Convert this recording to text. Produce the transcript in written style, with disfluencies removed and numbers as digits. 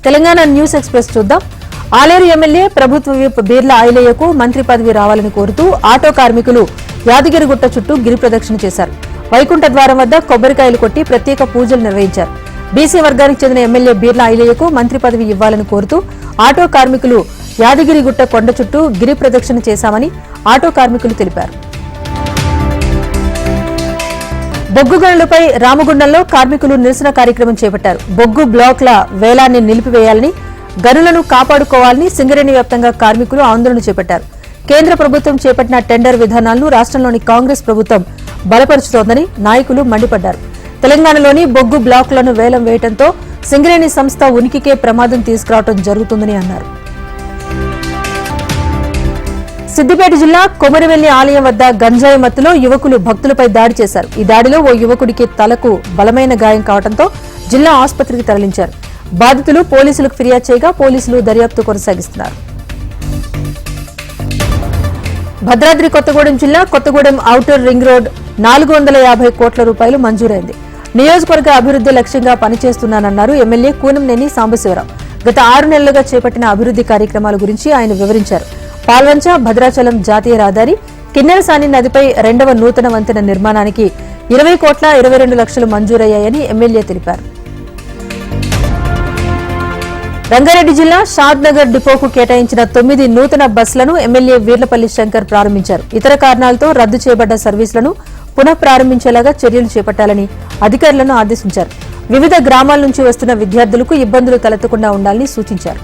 Telangana news express చూద్దాం. Aleru MLA ప్రభుత్వ whip Beerla ఐలయ్యకు మంత్రి పదవి రావాలని కోరుతూ ఆటో కార్మికులు యాదగిరిగుట్ట చుట్టూ గిరి ప్రదక్షిణ చేశారు. వైకుంఠ ద్వారం వద్ద కొబ్బరికాయలు కొట్టి ప్రత్యేక పూజలు నిర్వహించారు. బీసీ వర్గానికి చెందిన ఎమ్మెల్యే బీర్ల ఐలయ్యకు మంత్రి పదవి ఇవ్వాలని కోరుతూ ఆటో కార్మికులు యాదగిరిగుట్ట కొండ చుట్టూ గిరి ప్రదక్షిణ చేశామని ఆటో కార్మికులు తెలిపారు. బొగ్గు గనులపై రామగుండంలో కార్మికులు నిరసన కార్యక్రమం చేపట్టారు. బొగ్గు బ్లాకుల వేలాన్ని నిలిపివేయాలని, గనులను కాపాడుకోవాలని సింగరేణి వ్యాప్తంగా కార్మికులు ఆందోళన చేపట్టారు. కేంద్ర ప్రభుత్వం చేపట్టిన టెండర్ విధానాలను రాష్ట్రంలోని కాంగ్రెస్ ప్రభుత్వం బలపరుచుతోందని నాయకులు మండిపడ్డారు. తెలంగాణలోని బొగ్గు బ్లాకులను వేలం వేయడంతో సింగరేణి సంస్థ ఉనికికే ప్రమాదం తీసుకురావడం జరుగుతుందని అన్నారు. సిద్దిపేట జిల్లా కొమరవెల్లి ఆలయం వద్ద గంజాయి మత్తులో యువకులు భక్తులపై దాడి చేశారు. ఈ దాడిలో ఓ యువకుడికి తలకు బలమైన గాయం కావడంతో జిల్లా ఆసుపత్రికి తరలించారు. బాధితులు పోలీసులకు ఫిర్యాదు చేయగా పోలీసులు దర్యాప్తు కొనసాగిస్తున్నారు. భద్రాద్రి కొత్తగూడెం జిల్లా కొత్తగూడెం ఔటర్ రింగ్ రోడ్ 450 కోట్ల రూపాయలు మంజూరైంది. నియోజకవర్గ అభివృద్ధి లక్ష్యంగా పనిచేస్తున్నానన్నారు ఎమ్మెల్యే కూనంనేని సాంబశివరావు. గత 6 నెలలుగా చేపట్టిన అభివృద్ధి కార్యక్రమాల గురించి ఆయన వివరించారు. పాల్వంచ భద్రాచలం జాతీయ రహదారి, కిన్నెరసాని నదిపై 2వ నూతన వంతెన నిర్మాణానికి 20,22 లక్షలు మంజూరయ్యాయని ఎమ్మెల్యే తెలిపారు. రంగారెడ్డి జిల్లా షాద్ నగర్ డిపోకు కేటాయించిన 9 నూతన బస్సులను ఎమ్మెల్యే వీర్లపల్లి శంకర్ ప్రారంభించారు. ఇతర కారణాలతో రద్దు చేయబడ్డ సర్వీసులను పునః ప్రారంభించేలాగా చర్యలు చేపట్టాలని అధికారులను ఆదేశించారు. వివిధ గ్రామాల నుంచి వస్తున్న విద్యార్థులకు ఇబ్బందులు తలెత్తకుండా ఉండాలని సూచించారు.